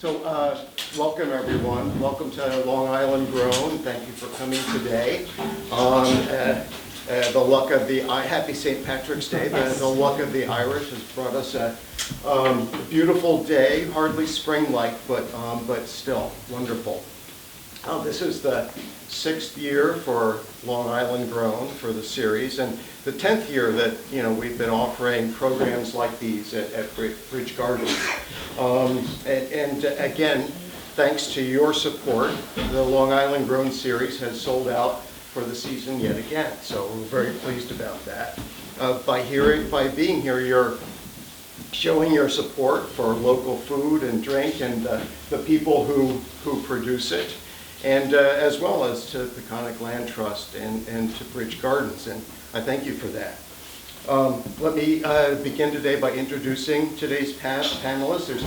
Welcome everyone. Welcome to Long Island Grown. Thank you for coming today. The luck of the happy St. Patrick's Day. The luck of the Irish has brought us a beautiful day. Hardly spring-like, but still wonderful. This is the 6th year for Long Island Grown for the series, and the 10th year that we've been offering programs like these at Bridge Gardens. And again, thanks to your support, the Long Island Grown series has sold out for the season yet again. So we're very pleased about that. By being here, you're showing your support for local food and drink and the people who produce it, and as well as to the Peconic Land Trust and to Bridge Gardens, and I thank you for that. Let me begin today by introducing today's panelists. There's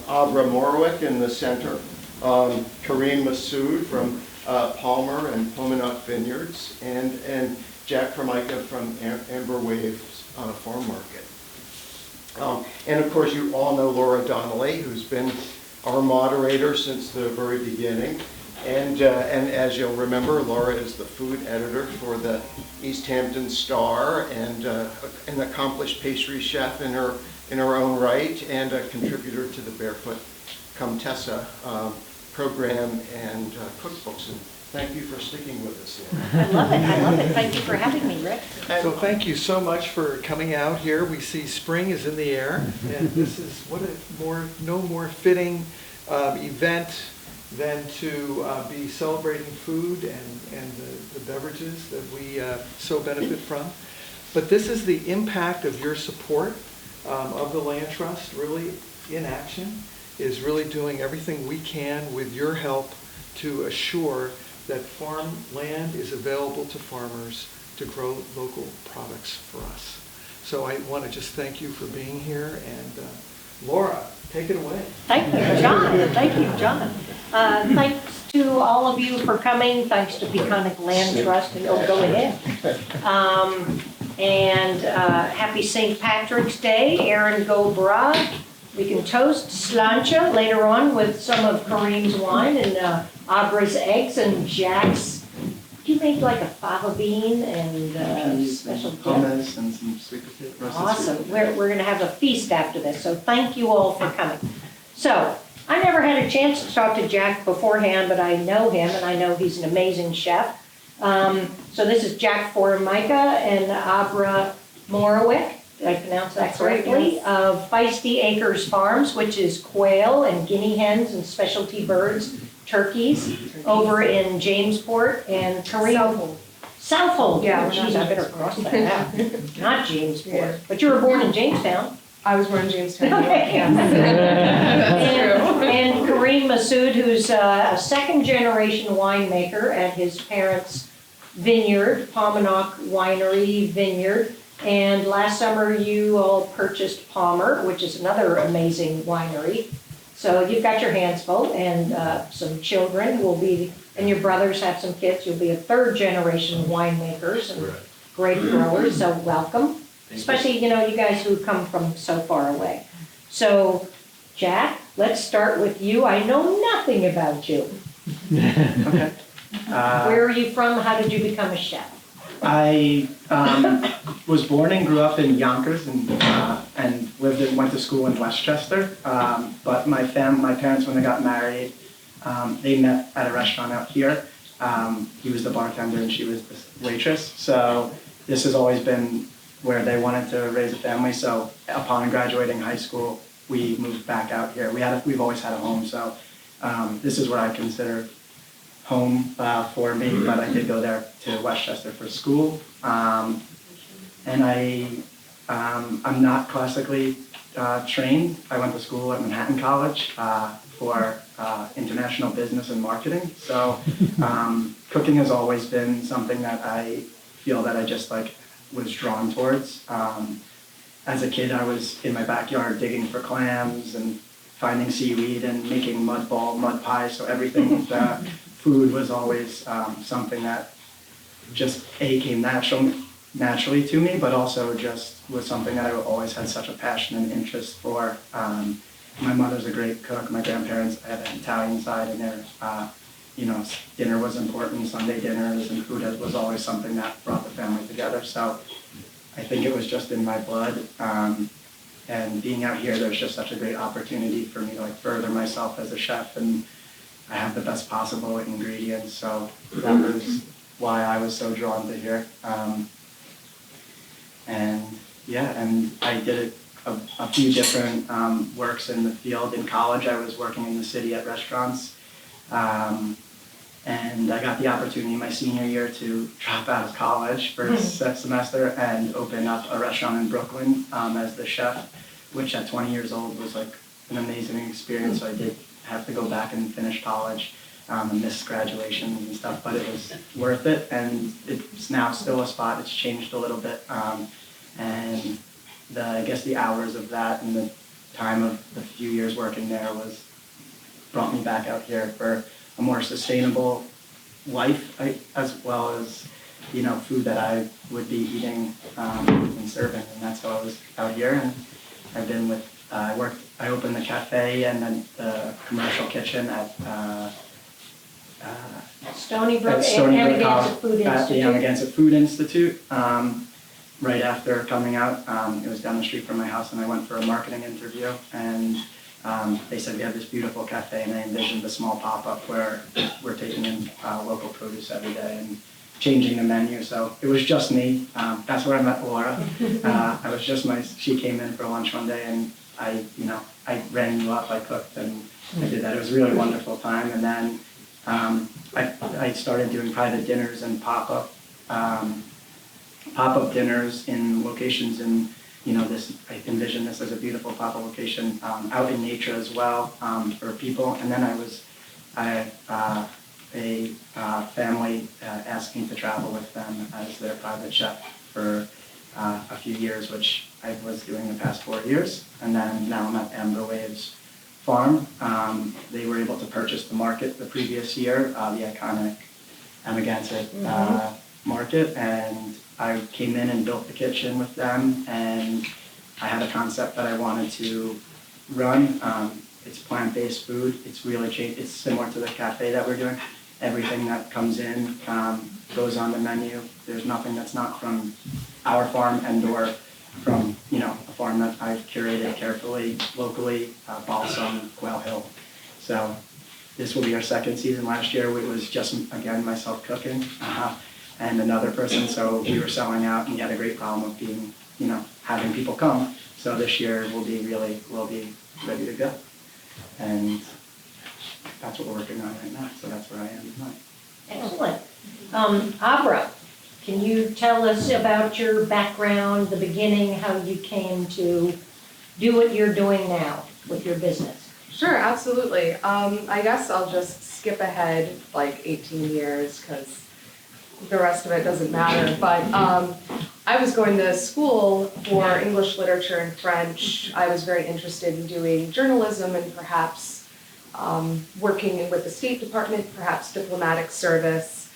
Abra Morwick in the center, Kareem Massoud from Palmer and Pominock Vineyards, and Jack Formica from Amber Waves Farm Market. And of course you all know Laura Donnelly, who's been our moderator since the very beginning. And as you'll remember, Laura is the food editor for the East Hampton Star and an accomplished pastry chef in her own right, and a contributor to the Barefoot Comtessa program and cookbooks. And thank you for sticking with us, Laura. I love it. Thank you for having me, Rick. So thank you so much for coming out here. We see spring is in the air, and this is no more fitting event than to be celebrating food and the beverages that we so benefit from. But this is the impact of your support of the Land Trust, really in action, is really doing everything we can with your help to assure that farm land is available to farmers to grow local products for us. So I want to just thank you for being here, and Laura, take it away. Thank you, John. Thank you, John. Thanks to all of you for coming. Thanks to Peconic Land Trust. And go ahead. Happy St. Patrick's Day. Aaron Go Bra. We can toast slancha later on with some of Kareem's wine and Abra's eggs and Jack's. You made like a fava bean and special hummus and some sweet potato. Awesome. We're going to have a feast after this, so thank you all for coming. So, I never had a chance to talk to Jack beforehand, but I know him, and I know he's an amazing chef. So this is Jack Formica and Abra Morwick. Did I pronounce that correctly? Of Feisty Acres Farms, which is quail and guinea hens and specialty birds, turkeys, over in Jamesport, and Kareem. Southold. Yeah, geez, I better cross that out. Not Jamesport. Yeah. But you were born in Jamestown. I was born in Jamestown. Okay. Yeah. and Kareem Massoud, who's a second-generation winemaker at his parents' vineyard, Pominock Winery Vineyard. And last summer, you all purchased Palmer, which is another amazing winery. So you've got your hands full, and some children will be, and your brothers have some kids. You'll be a third-generation winemakers and grape growers. So welcome. Especially, you guys who come from so far away. So, Jack, let's start with you. I know nothing about you. Okay. Where are you from? How did you become a chef? I was born and grew up in Yonkers and went to school in Westchester. But my parents, when they got married, they met at a restaurant out here. He was the bartender and she was the waitress. So this has always been where they wanted to raise a family. So upon graduating high school, we moved back out here. We've always had a home, so this is what I consider home for me. But I did go there to Westchester for school, and I'm not classically trained. I went to school at Manhattan College for international business and marketing. So cooking has always been something that I feel that I just was drawn towards. As a kid, I was in my backyard digging for clams and finding seaweed and making mud pies. So everything, food was always something that just came naturally to me, but also just was something that I always had such a passion and interest for. my mother's a great cook. My grandparents had an Italian side in there. Dinner was important, Sunday dinners, and food was always something that brought the family together. So I think it was just in my blood. And being out here, there's just such a great opportunity for me to like further myself as a chef, and I have the best possible ingredients. So that was why I was so drawn to here. And I did a few different works in the field. In college, I was working in the city at restaurants. And I got the opportunity my senior year to drop out of college for a semester and open up a restaurant in Brooklyn as the chef, which at 20 years old was like an amazing experience. So I did have to go back and finish college and miss graduation and stuff, but it was worth it. And it's now still a spot. It's changed a little bit. And I guess the hours of that and the time of the few years working there brought me back out here for a more sustainable life, as well as, food that I would be eating and serving. And that's how I was out here. And I've been I opened the cafe and then the commercial kitchen at Stony Brook at Stony Brook Amagansett Food at the Institute. Amagansett Food Institute. Right after coming out, it was down the street from my house, and I went for a marketing interview, and they said we have this beautiful cafe, and I envisioned a small pop-up where we're taking in local produce every day and changing the menu. So it was just me. That's where I met Laura. She came in for lunch one day, and I ran you up, I cooked, and I did that. It was a really wonderful time. And then I started doing private dinners and pop-up dinners in locations in, I envision this as a beautiful pop-up location out in nature as well for people. And then a family asked me to travel with them as their private chef for a few years, which I was doing the past 4 years. And then now I'm at Amber Waves Farm. They were able to purchase the market the previous year, the iconic Amagansett market, and I came in and built the kitchen with them, and I had a concept that I wanted to run. It's plant-based food. It's really it's similar to the cafe that we're doing. Everything that comes in goes on the menu. There's nothing that's not from our farm and/or from a farm that I've curated carefully, locally, Balsam, Quail Hill. So this will be our second season. Last year it was just again myself cooking. And another person, so we were selling out, and we had a great problem of being, having people come. So this year we'll be ready to go. And that's what we're working on right now, so that's where I am tonight. Excellent. Abra, can you tell us about your background, the beginning, how you came to do what you're doing now with your business? Sure, absolutely. I guess I'll just skip ahead like 18 years because the rest of it doesn't matter. But I was going to school for English literature and French. I was very interested in doing journalism and perhaps working with the State Department, perhaps diplomatic service.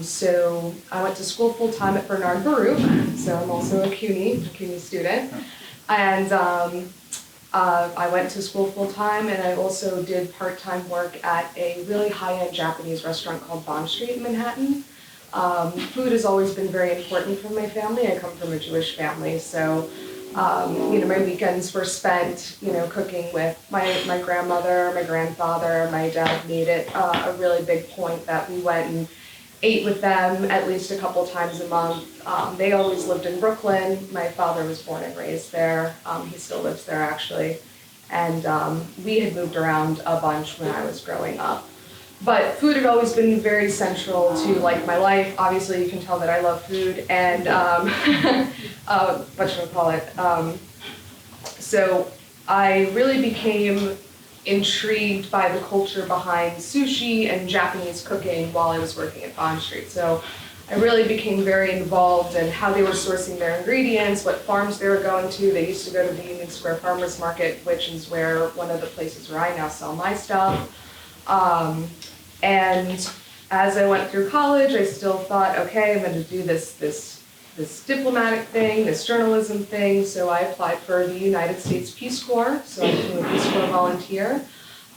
So I went to school full-time at Bernard Baruch, so I'm also a CUNY student. And I went to school full-time, and I also did part-time work at a really high-end Japanese restaurant called Bond Street in Manhattan. Food has always been very important for my family. I come from a Jewish family, so my weekends were spent, cooking with my grandmother, my grandfather. My dad made it a really big point that we went and ate with them at least a couple times a month. They always lived in Brooklyn. My father was born and raised there. He still lives there, actually. And we had moved around a bunch when I was growing up. But food had always been very central to my life. Obviously, you can tell that I love food, and so I really became intrigued by the culture behind sushi and Japanese cooking while I was working at Bond Street. So I really became very involved in how they were sourcing their ingredients, what farms they were going to. They used to go to the Union Square Farmers Market, which is one of the places where I now sell my stuff. And as I went through college, I still thought, okay, I'm going to do this this diplomatic thing, this journalism thing, so I applied for the United States Peace Corps, so I became a Peace Corps volunteer.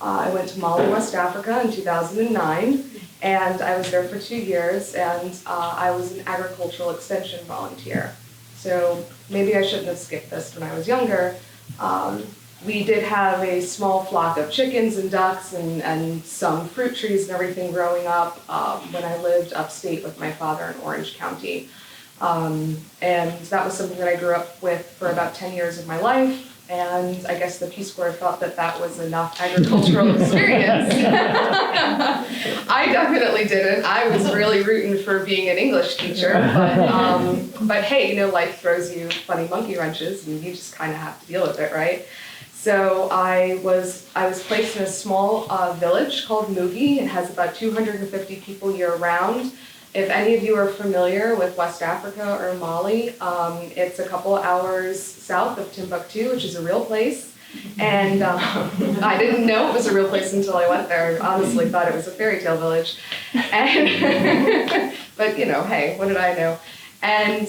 I went to Mali, West Africa in 2009, and I was there for 2 years, and I was an agricultural extension volunteer. So maybe I shouldn't have skipped this when I was younger. We did have a small flock of chickens and ducks and some fruit trees and everything growing up when I lived upstate with my father in Orange County. And that was something that I grew up with for about 10 years of my life. And I guess the Peace Corps thought that that was enough agricultural experience. I definitely didn't. I was really rooting for being an English teacher, but hey, you know, life throws you funny monkey wrenches, and you just kind of have to deal with it, right? So I was placed in a small village called Mugi. It has about 250 people year-round. If any of you are familiar with West Africa or Mali, it's a couple hours south of Timbuktu, which is a real place. And I didn't know it was a real place until I went there. I honestly thought it was a fairy tale village. And but you know, hey, what did I know? And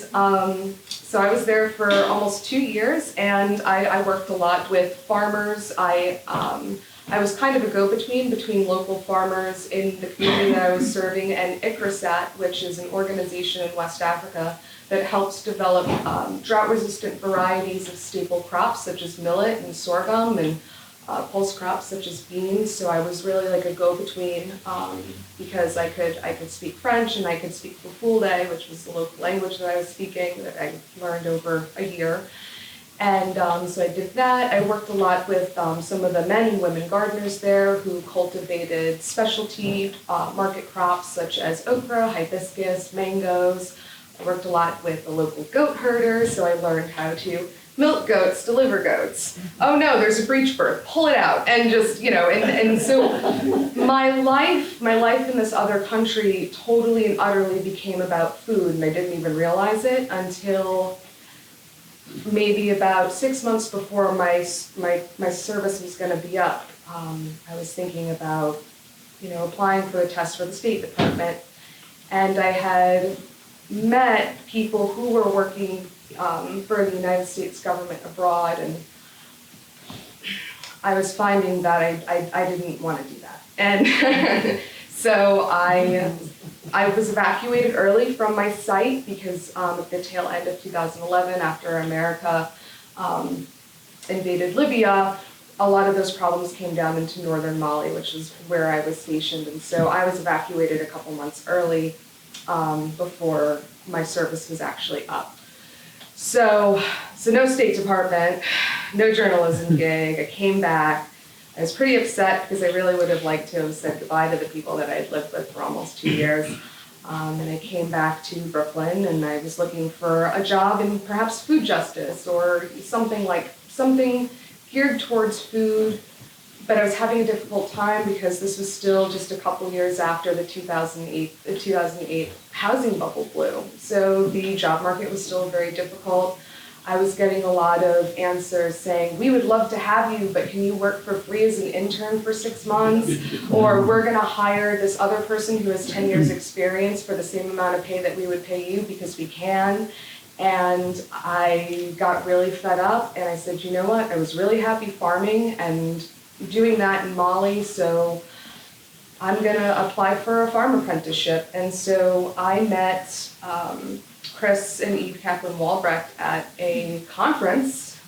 so I was there for almost 2 years, and I worked a lot with farmers. I was kind of a go-between between local farmers in the community that I was serving and ICRISAT, which is an organization in West Africa that helps develop drought-resistant varieties of staple crops such as millet and sorghum and pulse crops such as beans. So I was really like a go-between because I could speak French and I could speak Fulfulde, which was the local language that I was speaking that I learned over a year. And so I did that. I worked a lot with some of the men and women gardeners there who cultivated specialty market crops such as okra, hibiscus, mangoes. I worked a lot with the local goat herders, so I learned how to milk goats, deliver goats. Oh no, there's a breech birth, pull it out. And just, you know, and so my life in this other country totally and utterly became about food, and I didn't even realize it until maybe about 6 months before my service was going to be up. I was thinking about, you know, applying for a test for the State Department, and I had met people who were working for the United States government abroad, and I was finding that I didn't want to do that. And so I was evacuated early from my site because at the tail end of 2011, after America invaded Libya, a lot of those problems came down into northern Mali, which is where I was stationed. And so I was evacuated a couple months early before my service was actually up. So no State Department, no journalism gig. I came back. I was pretty upset because I really would have liked to have said goodbye to the people that I had lived with for almost 2 years. And I came back to Brooklyn, and I was looking for a job in perhaps food justice or something geared towards food. But I was having a difficult time because this was still just a couple years after the 2008 housing bubble blew. So the job market was still very difficult. I was getting a lot of answers saying, we would love to have you, but can you work for free as an intern for 6 months? Or we're going to hire this other person who has 10 years experience for the same amount of pay that we would pay you because we can. And I got really fed up, and I said, you know what? I was really happy farming and doing that in Mali, so I'm going to apply for a farm apprenticeship. And so I met Chris and Eve Kaplan Walbrecht at a conference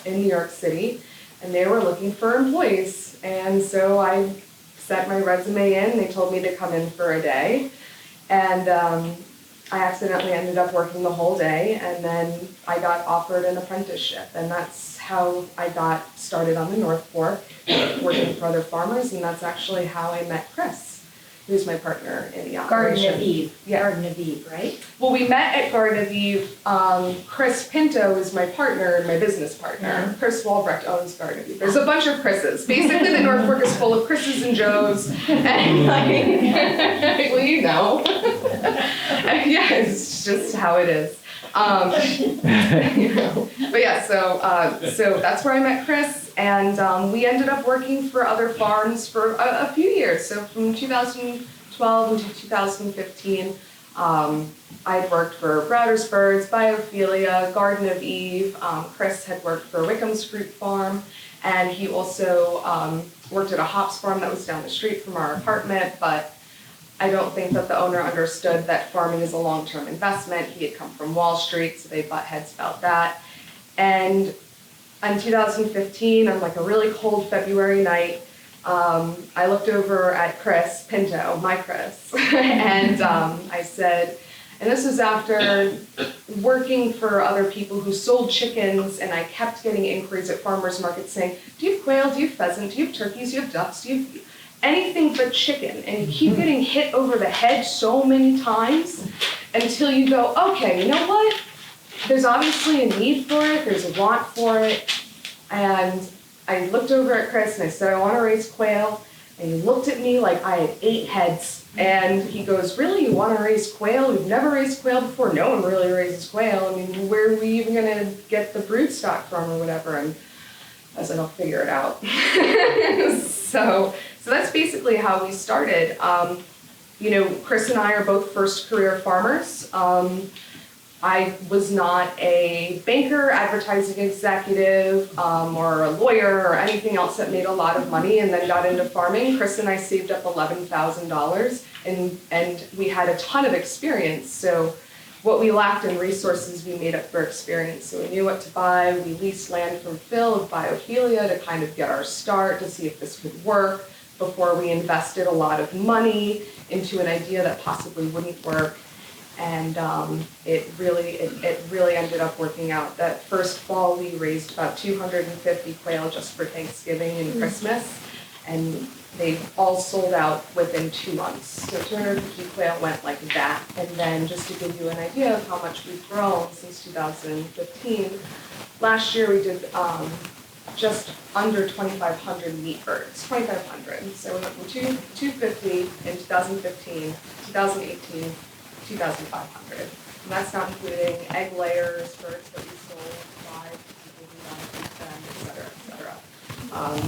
in New York City, and they were looking for employees. And so I sent my resume in. They told me to come in for a day, and I accidentally ended up working the whole day, and then I got offered an apprenticeship, and that's how I got started on the North Fork, working for other farmers, and that's actually how I met Chris, who's my partner in the operation. Garden of Eve. Yeah. Garden of Eve, right? Well, we met at Garden of Eve. Chris Pinto is my partner and my business partner. Mm-hmm. Chris Walbrecht owns Garden of Eve. There's a bunch of Chris's. Basically, the North Fork is full of Chris's and Joes. And like, well, you know. Yeah, it's just how it is. You know. But yeah, so that's where I met Chris, and we ended up working for other farms for a few years. So from 2012 until 2015, I'd worked for Browder's Birds, Biophilia, Garden of Eve. Chris had worked for Wickham's Fruit Farm, and he also worked at a hops farm that was down the street from our apartment, but I don't think that the owner understood that farming is a long-term investment. He had come from Wall Street, so they butt heads about that. And in 2015, on like a really cold February night, I looked over at Chris Pinto, my Chris, and I said, and this was after working for other people who sold chickens, and I kept getting inquiries at farmers markets saying, do you have quail, do you have pheasant, do you have turkeys, do you have ducks, do you have anything but chicken? And you keep getting hit over the head so many times until you go, okay, you know what? There's obviously a need for it, there's a want for it, and I looked over at Chris and I said, I want to raise quail, and he looked at me like I had 8 heads, and he goes, really, you want to raise quail? We've never raised quail before, no one really raises quail, I mean, where are we even going to get the brood stock from or whatever? And I was like, I'll figure it out. So that's basically how we started. You know, Chris and I are both first career farmers. I was not a banker, advertising executive, or a lawyer or anything else that made a lot of money and then got into farming. Chris and I saved up $11,000 and we had a ton of experience. So what we lacked in resources, we made up for experience. So we knew what to buy. We leased land from Phil of Biophilia to kind of get our start, to see if this could work before we invested a lot of money into an idea that possibly wouldn't work. And it really ended up working out. That first fall, we raised about 250 quail just for Thanksgiving and Christmas, and they all sold out within 2 months. So 250 quail went like that. And then just to give you an idea of how much we've grown since 2015, last year we did just under 2,500 meat birds, 2,500. So we went from 250 in 2015, 2018, 2,500. And that's not including egg layers, birds that we sold, live, people who don't eat them, et cetera, et cetera.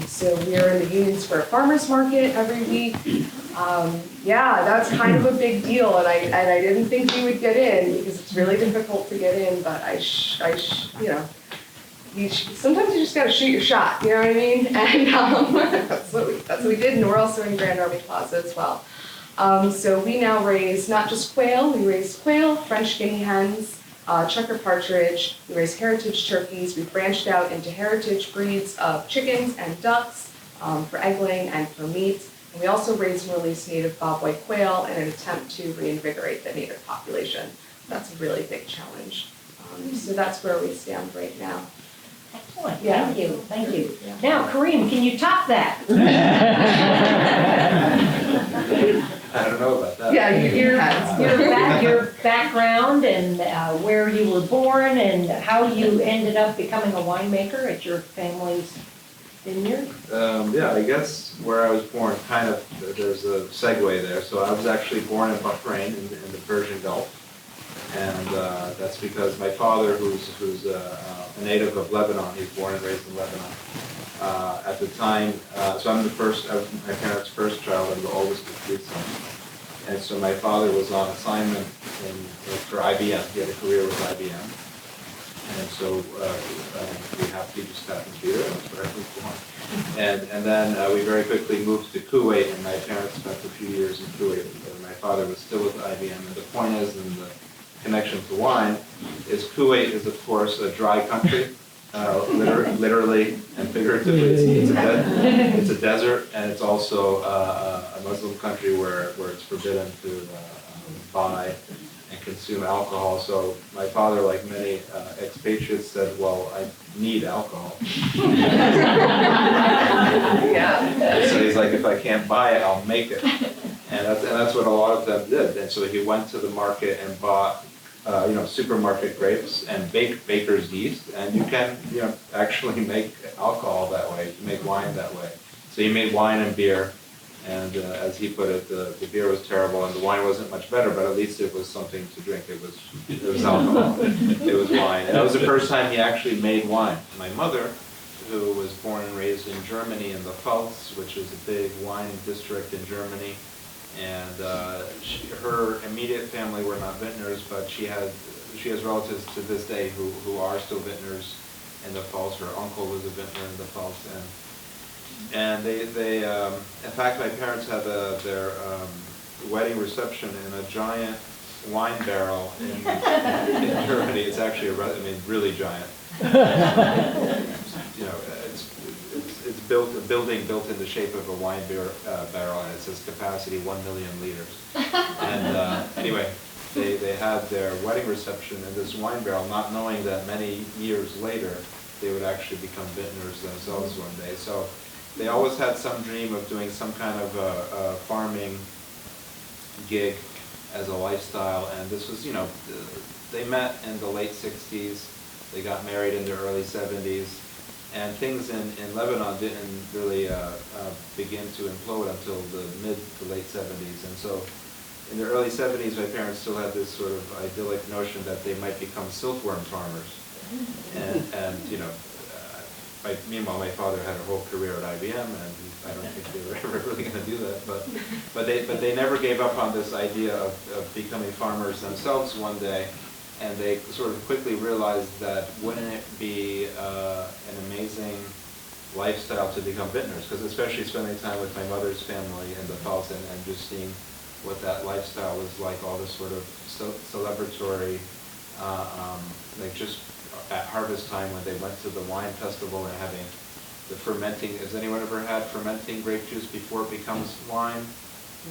So we're in the Union Square Farmers Market every week. Yeah, that's kind of a big deal, and I didn't think we would get in because it's really difficult to get in, but you know, sometimes you just gotta shoot your shot, you know what I mean? And that's what we did, and we're also in Grand Army Plaza as well. So we now raise not just quail, we raise quail, French guinea hens, checker partridge, we raise heritage turkeys, we've branched out into heritage breeds of chickens and ducks for egg laying and for meat. And we also raise and release native bobwhite quail in an attempt to reinvigorate the native population. That's a really big challenge. So that's where we stand right now. Excellent, Yeah. thank you. Yeah. Now, Kareem, can you top that? I don't know about that. Yeah, Your background and where you were born and how you ended up becoming a winemaker at your family's vineyard? Yeah, I guess where I was born, kind of, there's a segue there. So I was actually born in Bahrain in the Persian Gulf. And that's because my father, who's a native of Lebanon, he's born and raised in Lebanon. At the time, so I was my parents' first child, I'm the oldest of 3 sons. And so my father was on assignment for IBM, he had a career with IBM. And so he just happened to be there, that's where I was born. And then we very quickly moved to Kuwait, and my parents spent a few years in Kuwait. And my father was still with IBM, and the point is, and the connection to wine, is Kuwait is of course a dry country, literally and figuratively. It's a desert, and it's also a Muslim country where it's forbidden to buy and consume alcohol. So my father, like many expatriates, said, well, I need alcohol. Yeah. So he's like, if I can't buy it, I'll make it. And that's what a lot of them did. And so he went to the market and bought supermarket grapes and baker's yeast, and you can, actually make alcohol that way. You can make wine that way. So he made wine and beer, and as he put it, the beer was terrible and the wine wasn't much better, but at least it was something to drink. It was alcohol. It was wine, and that was the first time he actually made wine. My mother, who was born and raised in Germany in the Pfalz, which is a big wine district in Germany, And her immediate family were not vintners, but she has relatives to this day who are still vintners in the Pfalz. Her uncle was a vintner in the Pfalz, and they in fact, my parents had their wedding reception in a giant wine barrel in Germany. It's actually really giant. You know, it's built, a building built in the shape of a wine barrel, and it says capacity 1 million liters. And anyway, they had their wedding reception in this wine barrel, not knowing that many years later they would actually become vintners themselves one day. So they always had some dream of doing some kind of a farming gig as a lifestyle, and this was, you know, they met in the late 60s, they got married in the early 70s, and things in Lebanon didn't really begin to implode until the mid to late 70s. And so in the early 70s, my parents still had this sort of idyllic notion that they might become silkworm farmers. And you know, meanwhile, my father had a whole career at IBM, and I don't think they were ever really going to do that. But they never gave up on this idea of becoming farmers themselves one day. And they sort of quickly realized that wouldn't it be an amazing lifestyle to become vintners? Because especially spending time with my mother's family in the Pfalz and just seeing what that lifestyle was like, all this sort of celebratory, like just at harvest time when they went to the wine festival and having the fermenting. Has anyone ever had fermenting grape juice before it becomes wine?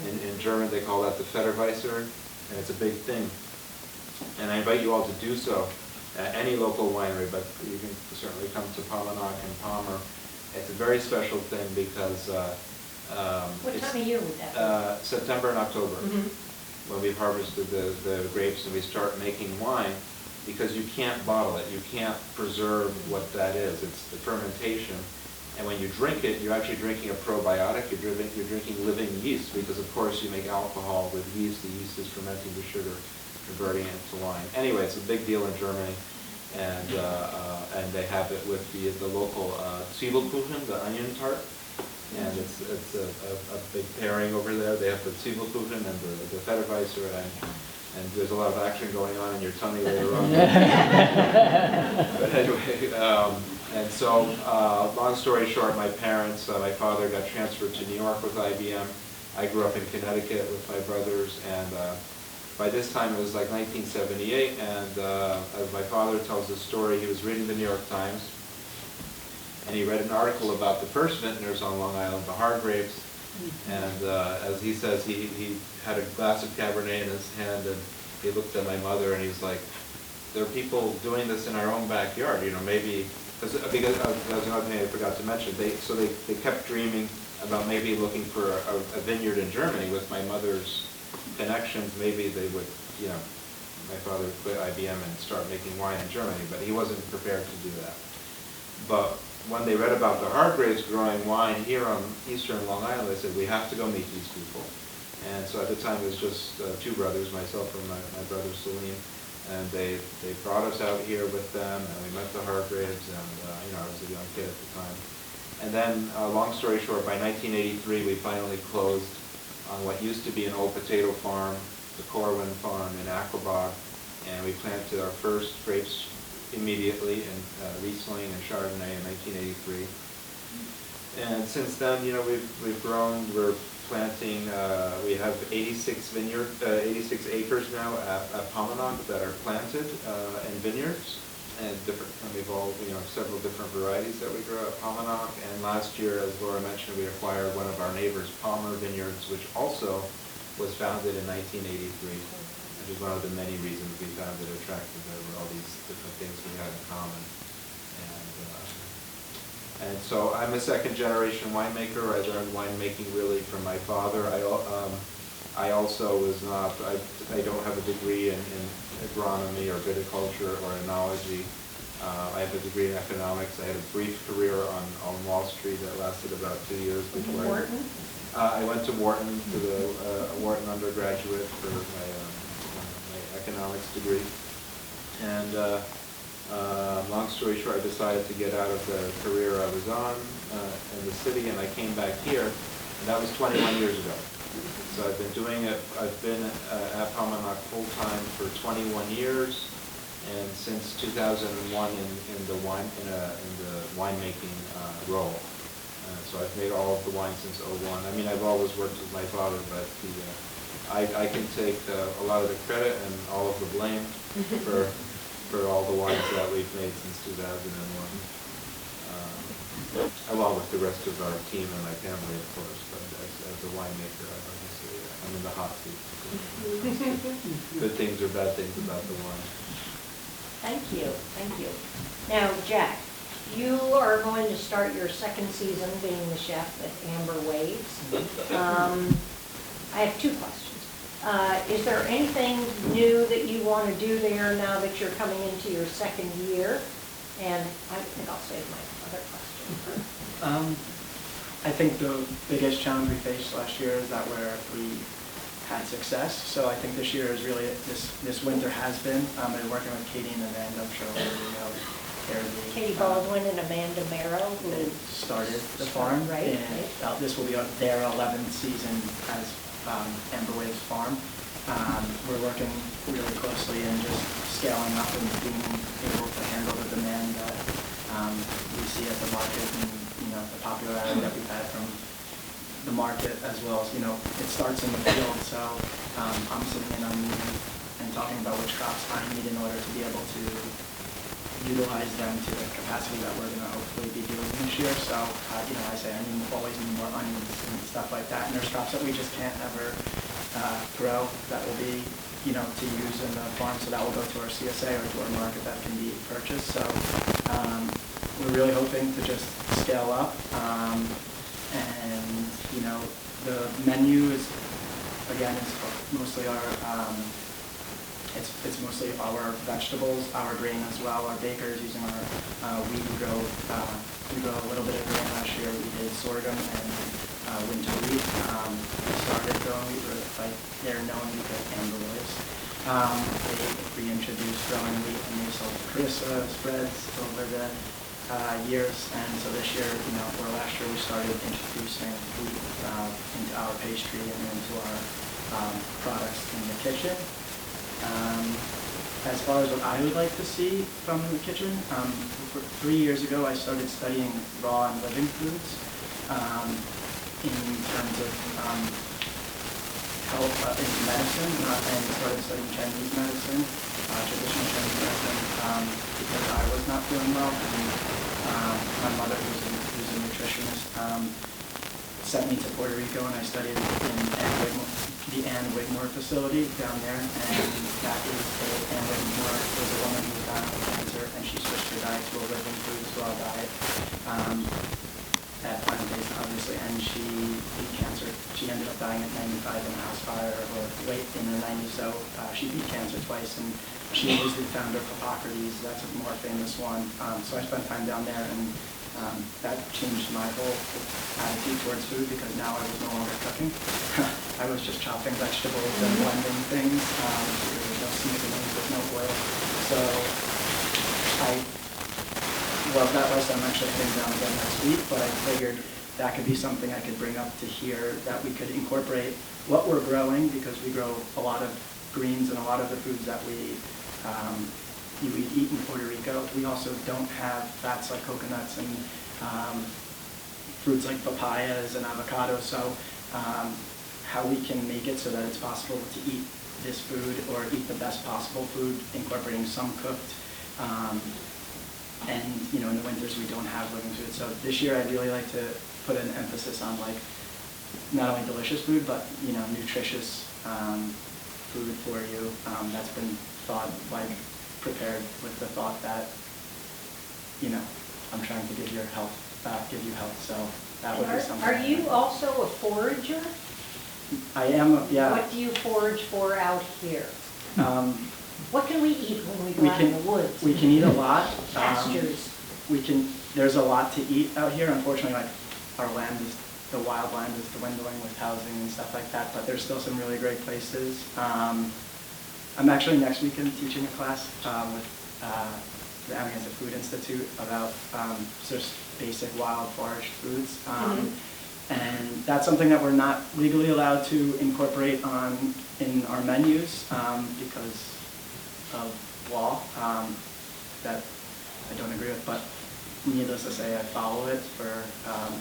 In German they call that the Federweißer, and it's a big thing. And I invite you all to do so at any local winery, but you can certainly come to Pamanak and Palmer. It's a very special thing because What time of year would that be? September and October, when we've harvested the grapes and we start making wine, because you can't bottle it, you can't preserve what that is. It's the fermentation. And when you drink it, you're actually drinking a probiotic, you're drinking living yeast, because of course you make alcohol with yeast. The yeast is fermenting the sugar, converting it to wine. Anyway, it's a big deal in Germany, and they have it with the local Zwiebelkuchen, the onion tart, and it's a big pairing over there. They have the Zwiebelkuchen and the Federweißer, and there's a lot of action going on in your tummy later on. But anyway, and so long story short, my parents, my father got transferred to New York with IBM. I grew up in Connecticut with my brothers, and by this time, it was like 1978, and as my father tells the story, he was reading the New York Times, and he read an article about the first vintners on Long Island, the Hargraves, and as he says, he had a glass of Cabernet in his hand, and he looked at my mother, and he's like, there are people doing this in our own backyard, you know, maybe, because that's another thing I forgot to mention, they kept dreaming about maybe looking for a vineyard in Germany with my mother's connections. Maybe they would, you know, my father would quit IBM and start making wine in Germany, but he wasn't prepared to do that. But when they read about the Hargraves growing wine here on eastern Long Island, they said, we have to go meet these people. And so at the time it was just two brothers, myself and my brother Salim, and they brought us out here with them, and we met the Hargraves, and you know, I was a young kid at the time. And then, long story short, by 1983 we finally closed on what used to be an old potato farm, the Corwin farm in Aquabog, and we planted our first grapes immediately in Riesling and Chardonnay in 1983. And since then, you know, we've grown. We're planting. We have 86 acres now at Pamanak that are planted in vineyards, and different. And we've all, you know, several different varieties that we grow at Pamanak. And last year, as Laura mentioned, we acquired one of our neighbors, Palmer Vineyards, which also was founded in 1983. Which is one of the many reasons we found it attractive. There were all these different things we had in common. And so I'm a second generation winemaker. I learned winemaking really from my father. I also was not, I don't have a degree in agronomy or viticulture or enology. I have a degree in economics. I had a brief career on Wall Street that lasted about 2 years before. Wharton? I went to Wharton, to the Wharton undergraduate for my economics degree. And long story short, I decided to get out of the career I was on in the city, and I came back here, and that was 21 years ago. So I've been doing it, I've been at Paumanok full-time for 21 years, and since 2001 in the winemaking role. So I've made all of the wine since '01. I mean, I've always worked with my father, but I can take a lot of the credit and all of the blame for all the wines that we've made since 2001. Along with the rest of our team and my family, of course, but as a winemaker, obviously, I'm in the hot seat. Good things or bad things about the wine. Thank you, thank you. Now, Jack, you are going to start your second season being the chef at Amber Waves. I have two questions. Is there anything new that you want to do there now that you're coming into your second year? And I think I'll save my other question for I think the biggest challenge we faced last year is that we had success. So I think this year is really, this winter has been. I've been working with Katie and Amanda, I'm sure all of you know. They're the, Katie Baldwin and Amanda Merrow, who started the farm. Right, And right. this will be their 11th season as Amber Waves Farm. We're working really closely and just scaling up and being able to handle the demand that we see at the market and, the popularity that we've had from the market, as well as, it starts in the field. So I'm sitting in on meeting and talking about which crops I need in order to be able to utilize them to the capacity that we're going to hopefully be doing this year. So, I say I always need more onions and stuff like that. And there's crops that we just can't ever grow that will be, to use in the farm. So that will go to our CSA or to our market that can be purchased. So we're really hoping to just scale up. And, the menu is, again, it's mostly our, it's mostly our vegetables, our grain as well, our bakers using our wheat. We grow a little bit of grain last year. We did sorghum and winter wheat. We started growing wheat, they're known because Amber Waves. They reintroduced growing wheat and they sold Carissa spreads over the years. And so this year, or last year, we started introducing wheat into our pastry and into our products in the kitchen. As far as what I would like to see from the kitchen, 3 years ago I started studying raw and living foods in terms of health in medicine, and started studying Chinese medicine, traditional Chinese medicine, because I was not feeling well, and my mother, who's a nutritionist, sent me to Puerto Rico, and I studied in the Ann Wigmore facility down there, and that is Ann Wigmore was a woman who was diagnosed with cancer, and she switched her diet to a living foods raw diet at plant-based, obviously, and she beat cancer. She ended up dying at 95 in a house fire, or late in the 90s, so she beat cancer twice, and she was the founder of Hippocrates. That's a more famous one. So I spent time down there, and that changed my whole attitude towards food, because now I was no longer cooking. I was just chopping vegetables and blending things. There was no seasoning, there's no oil. So I love that lesson. I'm actually heading down again next week, but I figured that could be something I could bring up to here, that we could incorporate what we're growing, because we grow a lot of greens and a lot of the foods that we eat in Puerto Rico. We also don't have fats like coconuts and fruits like papayas and avocados. So how we can make it so that it's possible to eat this food, or eat the best possible food, incorporating some cooked. And in the winters we don't have living food. So this year I'd really like to put an emphasis on not only delicious food, but nutritious food for you that's been prepared with the thought that I'm trying to give you health. So that would be something. Are you also a forager? I am. Yeah. What do you forage for out here? What can we eat when we go out in the woods? We can eat a lot. Pastures. There's a lot to eat out here. Unfortunately, our the wild land is dwindling with housing and stuff like that, but there's still some really great places. I'm actually next weekend teaching a class with the Amagansett Food Institute about just basic wild foraged foods. And that's something that we're not legally allowed to incorporate in our menus because of law that I don't agree with, but needless to say, I follow it for,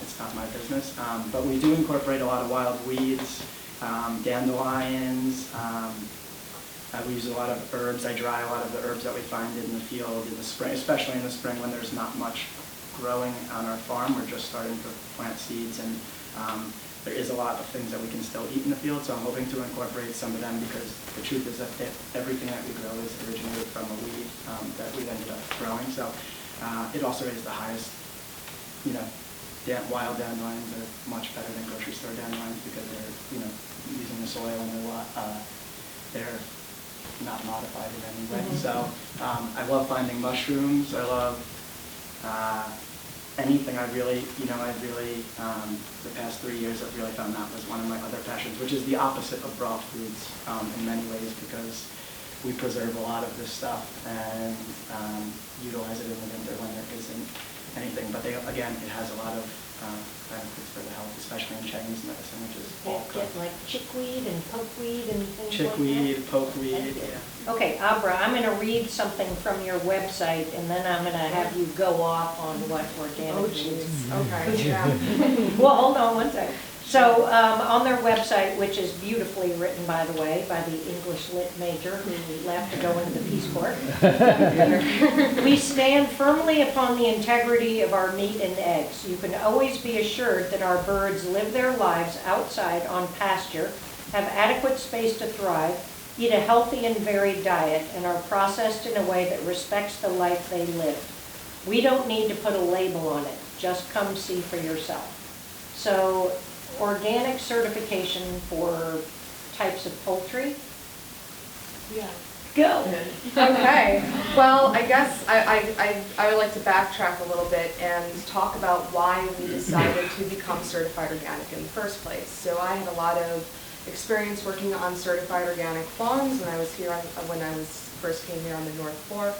it's not my business. But we do incorporate a lot of wild weeds, dandelions. We use a lot of herbs. I dry a lot of the herbs that we find in the field in the spring, especially in the spring when there's not much growing on our farm. We're just starting to plant seeds, and there is a lot of things that we can still eat in the field, so I'm hoping to incorporate some of them because the truth is that everything that we grow is originated from a weed that we ended up growing. So it also is the highest, wild dandelions are much better than grocery store dandelions because they're, using the soil and they're not modified in any way. Mhm. So I love finding mushrooms. I love anything. The past 3 years I've really found that was one of my other passions, which is the opposite of raw foods in many ways because we preserve a lot of this stuff and utilize it in the winter when there isn't anything. But again, it has a lot of benefits for the health, especially in Chinese medicine, which is all Get like chickweed and pokeweed and things like that? chickweed, pokeweed, yeah. Okay, Abra, I'm going to read something from your website, and then I'm going to have you go off on what organic Oh, means. jeez, okay, yeah. Well, hold on one second. So on their website, which is beautifully written, by the way, by the English lit major who left to go into the Peace Corps, we stand firmly upon the integrity of our meat and eggs. You can always be assured that our birds live their lives outside on pasture, have adequate space to thrive, eat a healthy and varied diet, and are processed in a way that respects the life they live. We don't need to put a label on it. Just come see for yourself. So organic certification for types of poultry? Yeah. Go. Okay, well, I guess I would like to backtrack a little bit and talk about why we decided to become certified organic in the first place. So I had a lot of experience working on certified organic farms when I was first came here on the North Fork.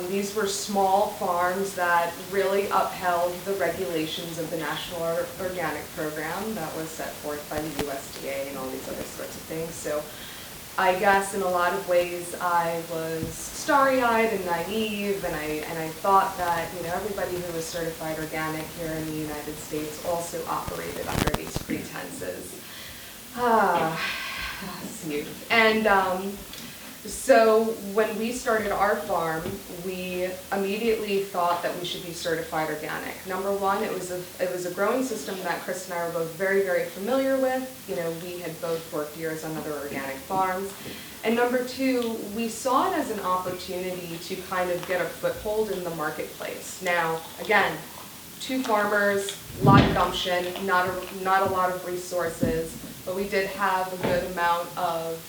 These were small farms that really upheld the regulations of the National Organic Program that was set forth by the USDA and all these other sorts of things. So I guess in a lot of ways I was starry-eyed and naive, and I thought that everybody who was certified organic here in the United States also operated under these pretenses. And so when we started our farm, we immediately thought that we should be certified organic. Number one, it was a growing system that Chris and I were both very, very familiar with. We had both worked years on other organic farms. And number two, we saw it as an opportunity to kind of get a foothold in the marketplace. Now, again, two farmers, a lot of gumption, not a lot of resources, but we did have a good amount of,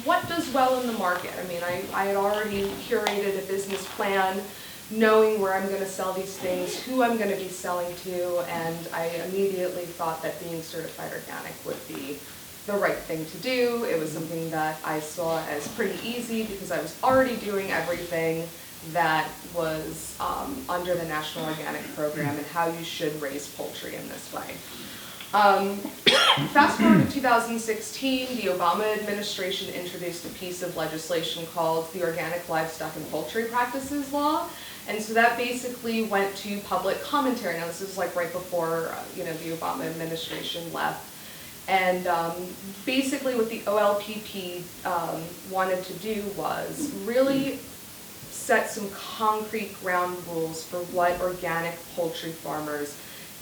what does well in the market? I mean, I had already curated a business plan, knowing where I'm going to sell these things, who I'm going to be selling to, and I immediately thought that being certified organic would be the right thing to do. It was something that I saw as pretty easy because I was already doing everything that was under the National Organic Program and how you should raise poultry in this way. Fast forward to 2016, the Obama administration introduced a piece of legislation called the Organic Livestock and Poultry Practices Law. And so that basically went to public commentary. Now this is like right before the Obama administration left. And basically what the OLPP wanted to do was really set some concrete ground rules for what organic poultry farmers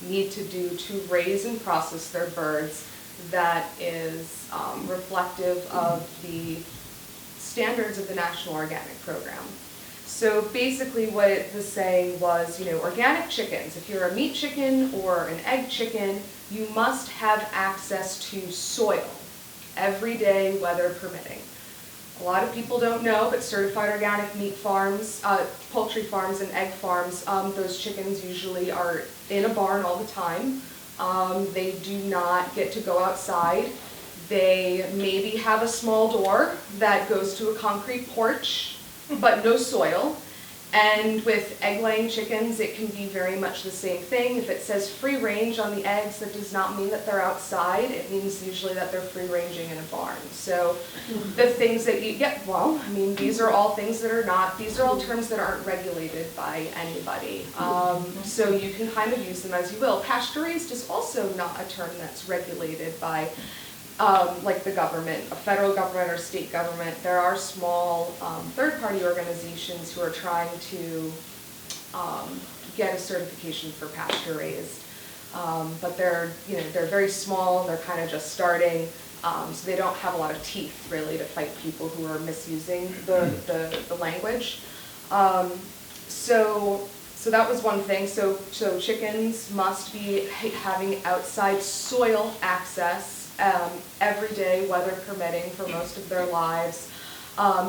need to do to raise and process their birds that is reflective of the standards of the National Organic Program. So basically what it was saying was, organic chickens, if you're a meat chicken or an egg chicken, you must have access to soil every day, weather permitting. A lot of people don't know, but certified organic meat farms, poultry farms and egg farms, those chickens usually are in a barn all the time. They do not get to go outside. They maybe have a small door that goes to a concrete porch, but no soil. And with egg-laying chickens, it can be very much the same thing. If it says free range on the eggs, that does not mean that they're outside. It means usually that they're free ranging in a barn. So the things that you get, well, I mean, these are all things that are not, these are all terms that aren't regulated by anybody. So you can kind of use them as you will. Pasture-raised is also not a term that's regulated by like the government, a federal government or state government. There are small third-party organizations who are trying to get a certification for pasture-raised, but they're very small. They're kind of just starting, so they don't have a lot of teeth really to fight people who are misusing the language. So that was one thing. So chickens must be having outside soil access every day, weather permitting, for most of their lives.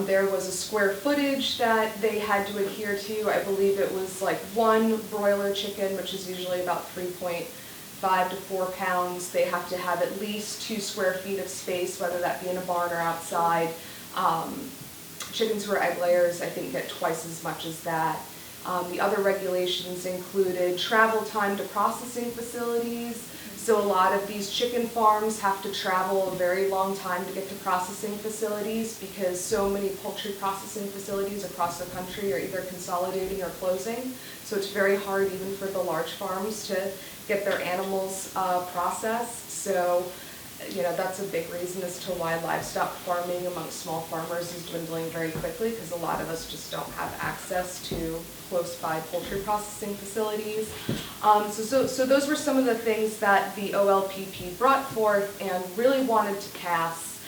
There was a square footage that they had to adhere to. I believe it was like one broiler chicken, which is usually about 3.5 to 4 pounds. They have to have at least 2 square feet of space, whether that be in a barn or outside. Chickens who are egg layers, I think, get twice as much as that. The other regulations included travel time to processing facilities. So a lot of these chicken farms have to travel a very long time to get to processing facilities because so many poultry processing facilities across the country are either consolidating or closing. So it's very hard even for the large farms to get their animals processed. So, that's a big reason as to why livestock farming among small farmers is dwindling very quickly, because a lot of us just don't have access to close by poultry processing facilities. So those were some of the things that the OLPP brought forth and really wanted to pass.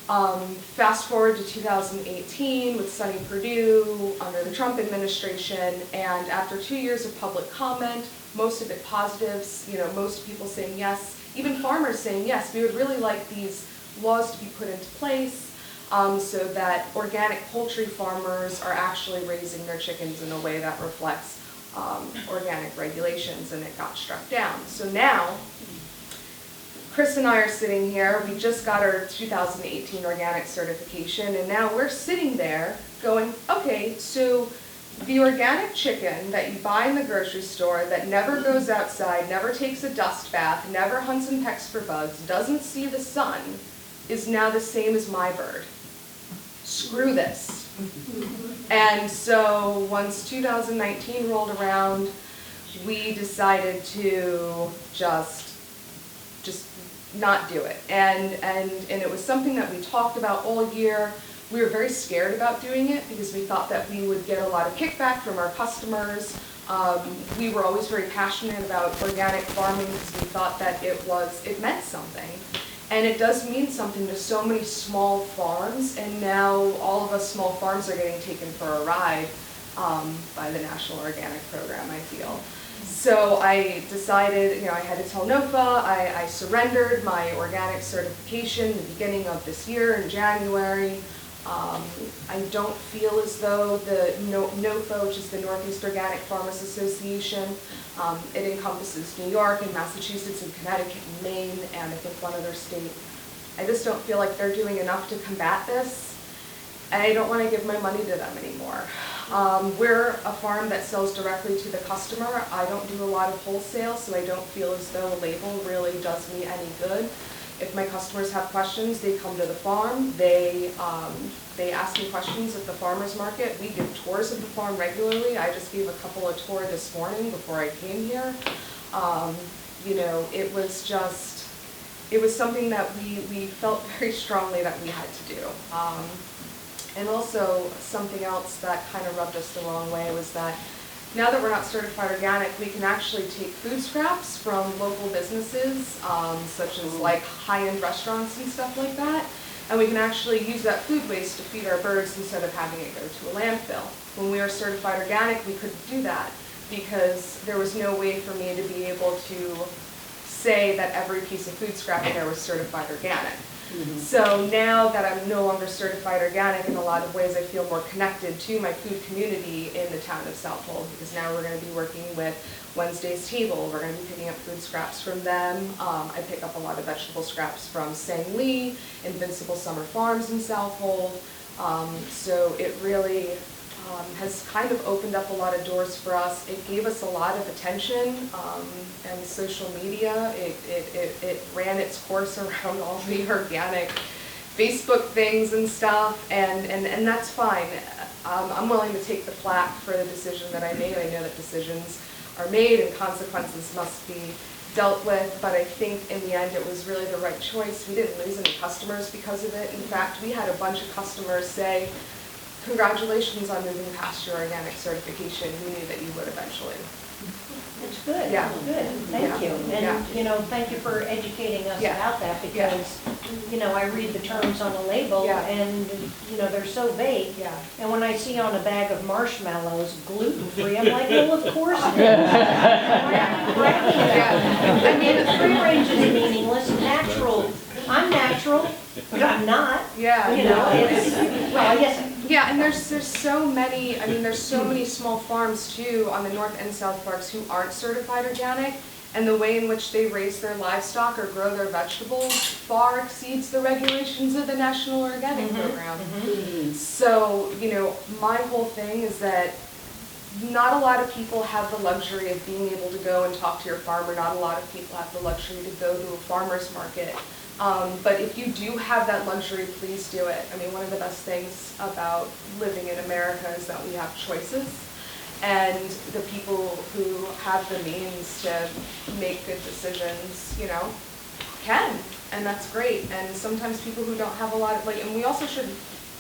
Fast forward to 2018 with Sonny Perdue under the Trump administration, and after 2 years of public comment, most of it positives, most people saying yes, even farmers saying yes, we would really like these laws to be put into place so that organic poultry farmers are actually raising their chickens in a way that reflects organic regulations, and it got struck down. So now, Chris and I are sitting here, we just got our 2018 organic certification, and now we're sitting there going, okay, so the organic chicken that you buy in the grocery store that never goes outside, never takes a dust bath, never hunts and pecks for bugs, doesn't see the sun, is now the same as my bird. Screw this. And so once 2019 rolled around, we decided to just not do it. And it was something that we talked about all year. We were very scared about doing it because we thought that we would get a lot of kickback from our customers. We were always very passionate about organic farming because we thought that it meant something. And it does mean something to so many small farms, and now all of us small farms are getting taken for a ride by the National Organic Program, I feel. So I decided, I had to tell NOFA, I surrendered my organic certification at the beginning of this year in January. I don't feel as though the NOFA, which is the Northeast Organic Farmers Association, it encompasses New York and Massachusetts and Connecticut and Maine and I think one other state. I just don't feel like they're doing enough to combat this, and I don't want to give my money to them anymore. We're a farm that sells directly to the customer. I don't do a lot of wholesale, so I don't feel as though a label really does me any good. If my customers have questions, they come to the farm, they ask me questions at the farmer's market. We give tours of the farm regularly. I just gave a couple of tours this morning before I came here. It was something that we felt very strongly that we had to do. And also something else that kind of rubbed us the wrong way was that now that we're not certified organic, we can actually take food scraps from local businesses, such as like high-end restaurants and stuff like that, and we can actually use that food waste to feed our birds instead of having it go to a landfill. When we were certified organic, we couldn't do that because there was no way for me to be able to say that every piece of food scrap in there was certified organic. Mm-hmm. So now that I'm no longer certified organic, in a lot of ways I feel more connected to my food community in the town of Southold, because now we're going to be working with Wednesday's Table. We're going to be picking up food scraps from them. I pick up a lot of vegetable scraps from Sang Lee, Invincible Summer Farms in Southold. So it really, has kind of opened up a lot of doors for us. It gave us a lot of attention, and social media. It ran its course around all the organic Facebook things and stuff, and that's fine. I'm willing to take the flak for the decision that I made. I know that decisions are made and consequences must be dealt with, but I think in the end it was really the right choice. We didn't lose any customers because of it. In fact, we had a bunch of customers say, congratulations on moving past your organic certification. We knew that you would eventually. It's good. Yeah. Good, thank Yeah. you. Yeah. And, you know, thank you for educating us Yeah. about that Yeah. because, you know, I read the terms on the label Yeah. and, you know, they're so vague. Yeah. And when I see on a bag of marshmallows, gluten-free, I'm like, well, of course it is. Yeah. I mean, the free range is meaningless, natural, I'm natural, but I'm not. Yeah. You know, it's, well, I guess, Yeah, and there's so many, I mean, there's so many small farms too on the North and South Parks who aren't certified organic, and the way in which they raise their livestock or grow their vegetables far exceeds the regulations of the National Organic Program. So, you know, my whole thing is that not a lot of people have the luxury of being able to go and talk to your farmer. Not a lot of people have the luxury to go to a farmer's market. But if you do have that luxury, please do it. I mean, one of the best things about living in America is that we have choices. And the people who have the means to make good decisions, you know, can. And that's great. And sometimes people who don't have a lot of, like, and we also should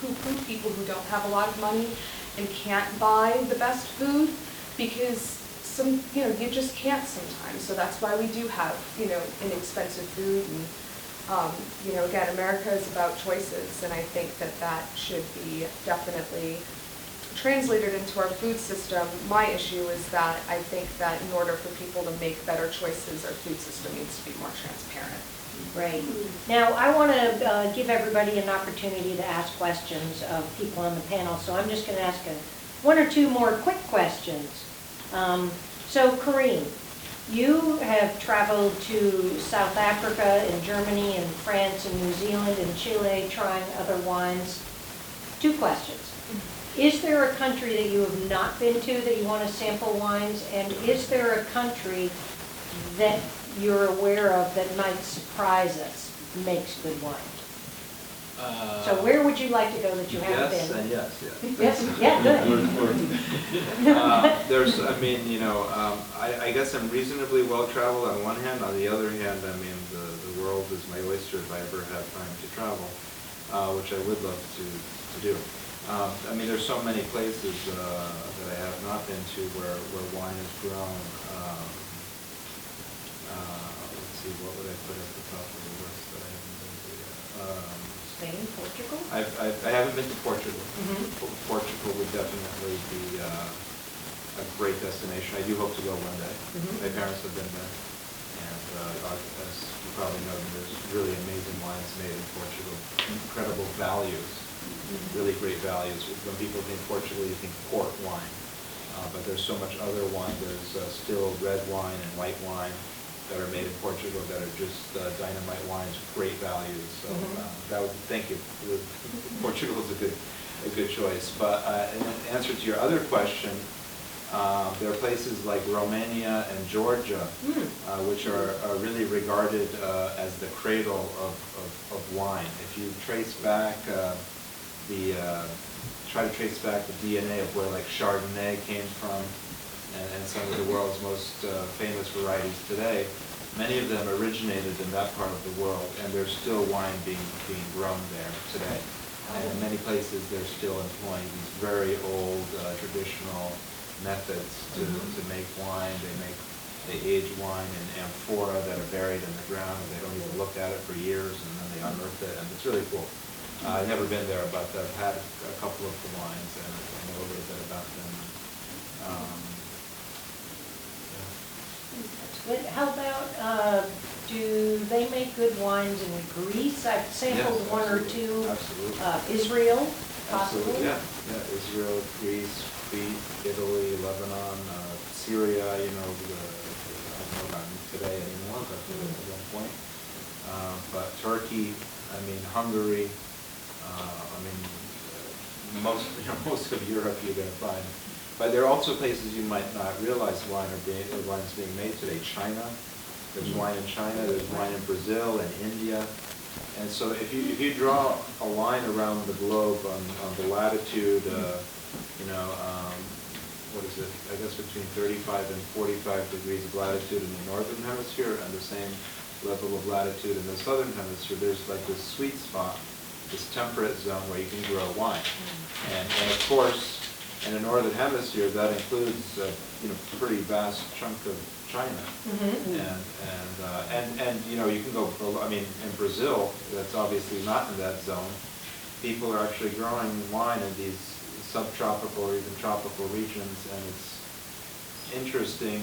poo-poo people who don't have a lot of money and can't buy the best food, because some, you know, you just can't sometimes. So that's why we do have, you know, inexpensive food. And you know, again, America is about choices, and I think that that should be definitely translated into our food system. My issue is that I think that in order for people to make better choices, our food system needs to be more transparent. right. Now, I want to give everybody an opportunity to ask questions of people on the panel, so I'm just going to ask one or two more quick questions. So, Corinne, you have traveled to South Africa and Germany and France and New Zealand and Chile trying other wines. Two questions. Is there a country that you have not been to that you want to sample wines? And is there a country that you're aware of that might surprise us, makes good wine? So where would you like to go that you haven't Yes, been? and yes, yes. Yes, yeah, good. There's, I mean, you know, I guess I'm reasonably well-traveled on one hand. On the other hand, I mean, the world is my oyster if I ever have time to travel, which I would love to do. I mean, there's so many places that I have not been to where wine is grown. Let's see, what would I put at the top of the list that I haven't been to yet? Spain, Portugal? I haven't been to Portugal. Mhm. Portugal would definitely be a great destination. I do hope to go one day. Mhm. My parents have been there, and as you probably know, there's really amazing wines made in Portugal. Incredible values, really great values. When people think Portugal, you think port wine, but there's so much other wine. There's still red wine and white wine that are made in Portugal that are just dynamite wines, great values. So that would, thank you. Portugal is a good choice. But in answer to your other question, there are places like Romania and Georgia, which are really regarded as the cradle of wine. If you trace back try to trace back the DNA of where like Chardonnay came from, and some of the world's most famous varieties today, many of them originated in that part of the world, and there's still wine being grown there today. And in many places, they're still employing these very old traditional methods to make wine. They age wine in amphora that are buried in the ground, and they don't even look at it for years, and then they unearth it, and it's really cool. I've never been there, but I've had a couple of the wines, and I know a little bit about them. That's good. How about, do they make good wines in Greece? I've sampled Yes, one or absolutely. two. Absolutely. Israel, Absolutely, possibly? yeah. Israel, Greece, Crete, Italy, Lebanon, Syria, you know, I don't know about today anymore, but at one point. But Turkey, I mean, Hungary, I mean, most of Europe you're going to find. But there are also places you might not realize wine is being made today. China, there's wine in China, there's wine in Brazil and India. And so if you draw a line around the globe on the latitude, what is it, I guess between 35 and 45 degrees of latitude in the northern hemisphere and the same level of latitude in the southern hemisphere, there's like this sweet spot, this temperate zone where you can grow wine. And of course, in the northern hemisphere, that includes a pretty vast chunk of China. And you can go, in Brazil, that's obviously not in that zone. People are actually growing wine in these subtropical or even tropical regions, and it's interesting.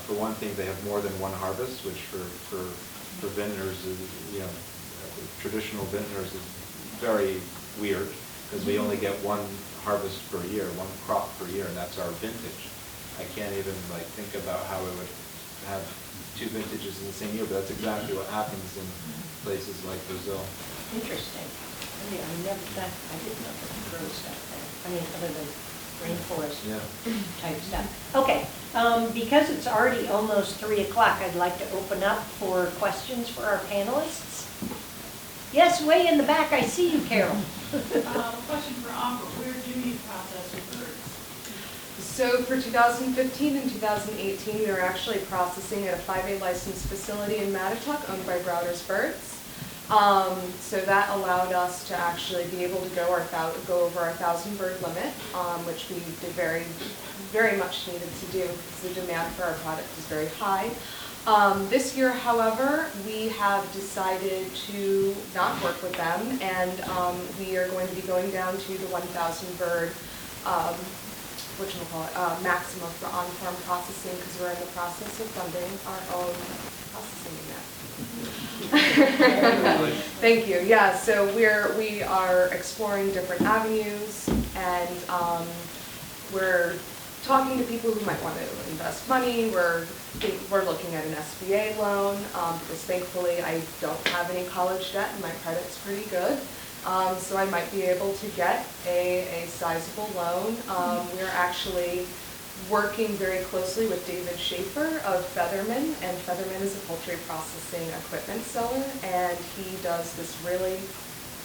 For one thing, they have more than one harvest, which for vintners is, traditional vintners is very weird, because we only get one harvest per year, one crop per year, and that's our vintage. I can't even think about how we would have two vintages in the same year, but that's exactly what happens in places like Brazil. Interesting. I didn't know that grows stuff there. Other than rainforest type stuff. Okay, because it's already almost 3 o'clock, I'd like to open up for questions for our panelists. Yes, way in the back, I see you, Carol. Question for Amber, where do you process your birds? So for 2015 and 2018, we were actually processing at a 5A licensed facility in Mattituck owned by Browder's Birds. So that allowed us to actually be able to go over our 1,000 bird limit, which we did very, very much needed to do because the demand for our product is very high. This year, however, we have decided to not work with them, and we are going to be going down to the 1,000 bird maximum for on-farm processing, because we're in the process of funding our own processing unit. Thank you. Yeah, so we are exploring different avenues, and we're talking to people who might want to invest money. We're looking at an SBA loan, because thankfully I don't have any college debt and my credit's pretty good. So I might be able to get a sizable loan. We're actually working very closely with David Schaefer of Featherman, and Featherman is a poultry processing equipment seller, and he does this really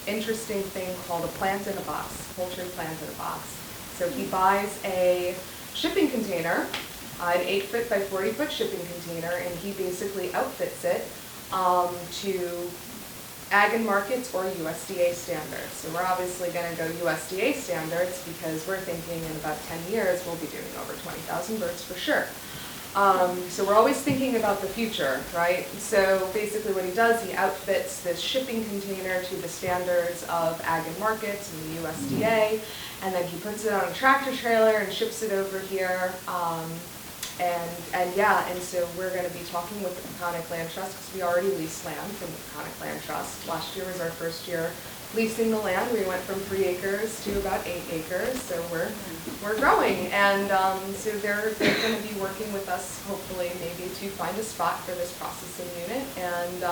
interesting thing called a plant in a box, poultry plant in a box. So he buys a shipping container, an 8-foot by 40-foot shipping container, and he basically outfits it to ag and markets or USDA standards. So we're obviously going to go USDA standards because we're thinking in about 10 years we'll be doing over 20,000 birds for sure. So we're always thinking about the future, right? So basically what he does, he outfits this shipping container to the standards of ag and markets and the USDA, and then he puts it on a tractor trailer and ships it over here. And so we're going to be talking with the Peconic Land Trust, because we already lease land from the Peconic Land Trust. Last year was our first year leasing the land. We went from 3 acres to about 8 acres, so we're growing. And so they're going to be working with us, hopefully, maybe to find a spot for this processing unit. And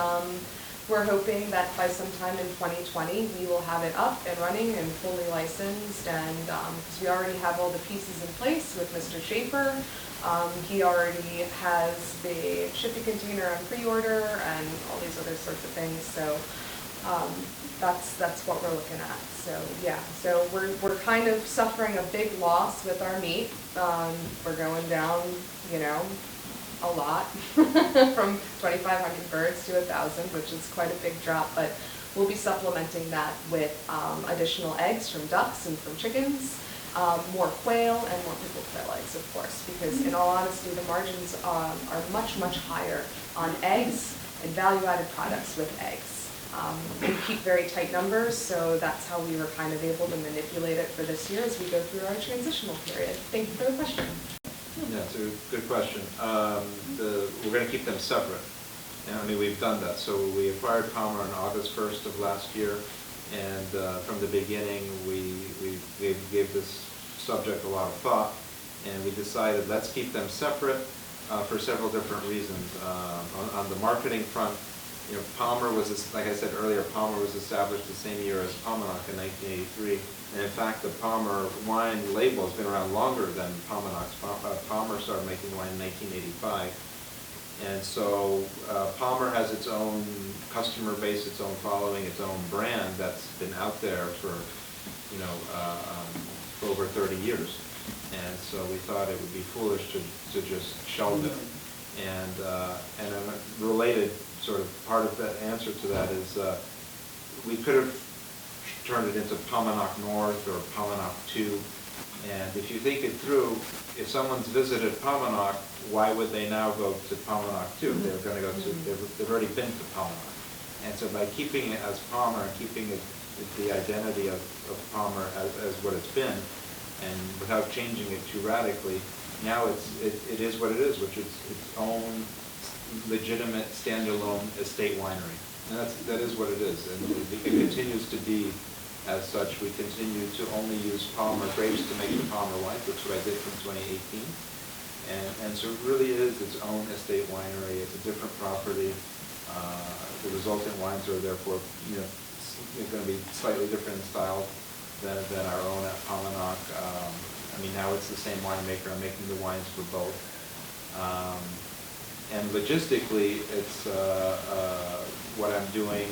we're hoping that by sometime in 2020, we will have it up and running and fully licensed. And because we already have all the pieces in place with Mr. Schaefer. He already has the shipping container on pre-order and all these other sorts of things. So that's what we're looking at. So yeah, so we're kind of suffering a big loss with our meat. We're going down, a lot from 2,500 birds to 1,000, which is quite a big drop. But we'll be supplementing that with additional eggs from ducks and from chickens. More quail and more pickled quail eggs, of course, because in all honesty, the margins are much, much higher on eggs and value-added products with eggs. We keep very tight numbers, so that's how we were kind of able to manipulate it for this year as we go through our transitional period. Thank you for the question. Yeah, it's a good question. We're going to keep them separate. We've done that. So we acquired Palmer on August 1st of last year. And from the beginning, we gave this subject a lot of thought, and we decided let's keep them separate for several different reasons. On the marketing front, You know, Palmer was, like I said earlier, Palmer was established the same year as Paumanok in 1983. And in fact, the Palmer wine label has been around longer than Paumanok's. Palmer started making wine in 1985. And so Palmer has its own customer base, its own following, its own brand that's been out there for, you know, for over 30 years. And so we thought it would be foolish to just shelve it. And a related sort of part of the answer to that is we could have turned it into Paumanok North or Paumanok 2. And if you think it through, if someone's visited Paumanok, why would they now go to Paumanok 2? They're going to go to, they've already been to Paumanok. And so by keeping it as Palmer and keeping it, the identity of Palmer as what it's been, and without changing it too radically, now it is what it is, which is its own legitimate standalone estate winery. And that is what it is. And it continues to be as such. We continue to only use Palmer grapes to make the Palmer wine, which is what I did from 2018. And so it really is its own estate winery. It's a different property. The resultant wines are therefore, you know, going to be slightly different in style than our own at Paumanok. I mean, now it's the same winemaker. I'm making the wines for both. And logistically, it's what I'm doing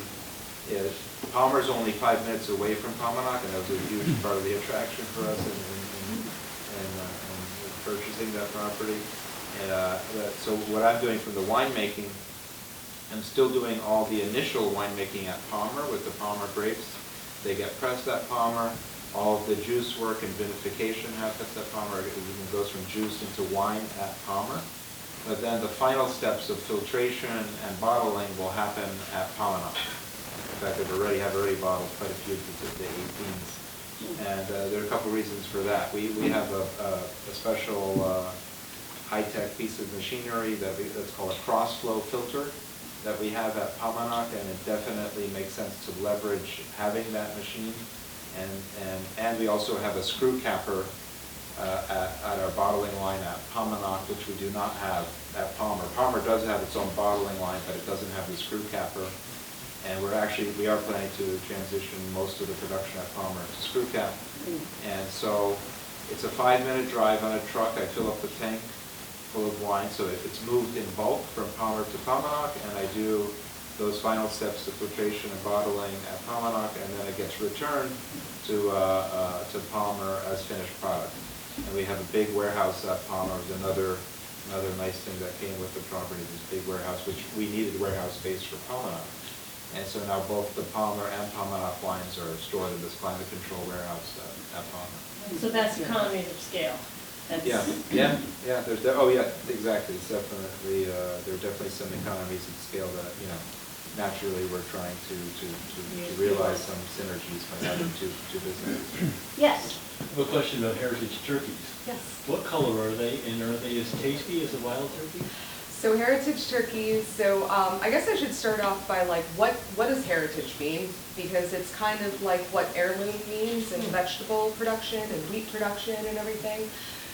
is Palmer's only 5 minutes away from Paumanok, and that was a huge part of the attraction for us in purchasing that property. And so what I'm doing from the winemaking, I'm still doing all the initial winemaking at Palmer with the Palmer grapes. They get pressed at Palmer. All of the juice work and vinification happens at Palmer. It even goes from juice into wine at Palmer. But then the final steps of filtration and bottling will happen at Paumanok. In fact, I've already bottled quite a few of the 18s. And there are a couple reasons for that. We have a special high-tech piece of machinery that's called a cross-flow filter that we have at Paumanok, and it definitely makes sense to leverage having that machine. And we also have a screw capper at our bottling line at Paumanok, which we do not have at Palmer. Palmer does have its own bottling line, but it doesn't have the screw capper. And we are planning to transition most of the production at Palmer to screw cap. And so it's a 5-minute drive on a truck. I fill up the tank full of wine, so it's moved in bulk from Palmer to Paumanok, and I do those final steps of filtration and bottling at Paumanok, and then it gets returned to Palmer as finished product. And we have a big warehouse at Palmer. There's another nice thing that came with the property, this big warehouse, which we needed warehouse space for Paumanok. And so now both the Palmer and Paumanok wines are stored in this climate control warehouse at Palmer. So that's economies of scale. That's- Yeah. Exactly. It's definitely there are definitely some economies of scale that, you know, naturally we're trying to realize some synergies by having two businesses. Yes. I have a question about heritage turkeys. Yes. What color are they, and are they as tasty as a wild turkey? So heritage turkeys, I guess I should start off by like, what does heritage mean? Because it's kind of like what heirloom means in vegetable production and wheat production and everything.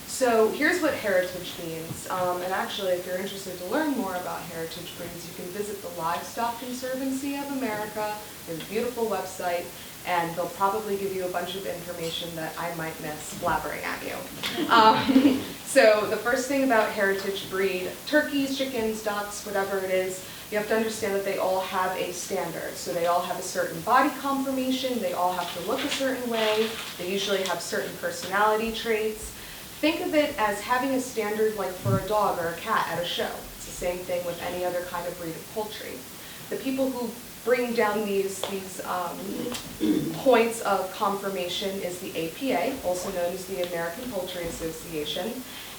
So here's what heritage means. And actually, if you're interested to learn more about heritage breeds, you can visit the Livestock Conservancy of America. There's a beautiful website, and they'll probably give you a bunch of information that I might miss blabbering at you. So the first thing about heritage breed, turkeys, chickens, ducks, whatever it is, you have to understand that they all have a standard. So they all have a certain body conformation, they all have to look a certain way, they usually have certain personality traits. Think of it as having a standard like for a dog or a cat at a show. It's the same thing with any other kind of breed of poultry. The people who bring down these points of conformation is the APA, also known as the American Poultry Association.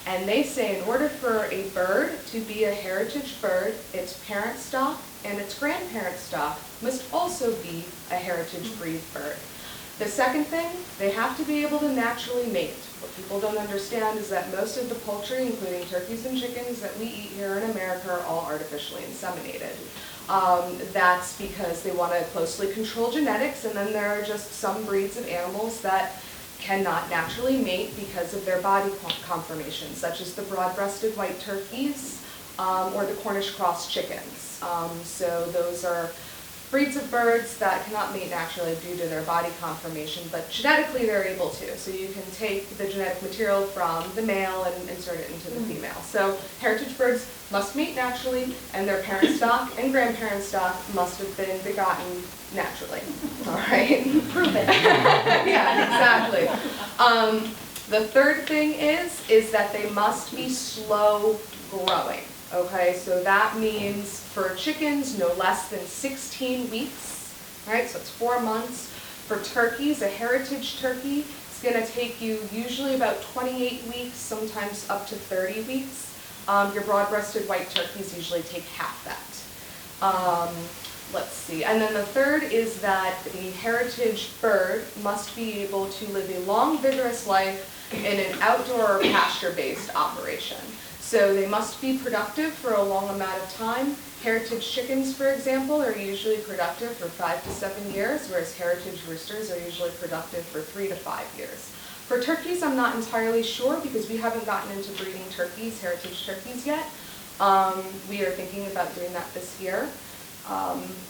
And they say in order for a bird to be a heritage bird, its parent stock and its grandparent stock must also be a heritage breed bird. The second thing, they have to be able to naturally mate. What people don't understand is that most of the poultry, including turkeys and chickens that we eat here in America, are all artificially inseminated. That's because they want to closely control genetics, and then there are just some breeds of animals that cannot naturally mate because of their body conformation, such as the broad-breasted white turkeys, or the Cornish cross chickens. So those are breeds of birds that cannot mate naturally due to their body conformation, but genetically they're able to. So you can take the genetic material from the male and insert it into the female. So heritage birds must mate naturally, and their parent stock and grandparent stock must have been begotten naturally. All right? Prove it. Yeah, exactly. The third thing is that they must be slow growing. Okay, so that means for chickens, no less than 16 weeks, right? So it's 4 months. For turkeys, a heritage turkey, it's gonna take you usually about 28 weeks, sometimes up to 30 weeks. Your broad-breasted white turkeys usually take half that. Let's see, and then the third is that the heritage bird must be able to live a long, vigorous life in an outdoor or pasture-based operation. So they must be productive for a long amount of time. Heritage chickens, for example, are usually productive for 5 to 7 years, whereas heritage roosters are usually productive for 3 to 5 years. For turkeys, I'm not entirely sure because we haven't gotten into breeding turkeys, heritage turkeys yet. We are thinking about doing that this year.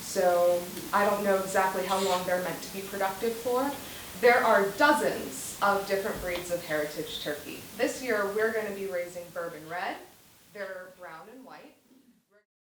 So I don't know exactly how long they're meant to be productive for. There are dozens of different breeds of heritage turkey. This year, we're going to be raising bourbon red. They're brown and white.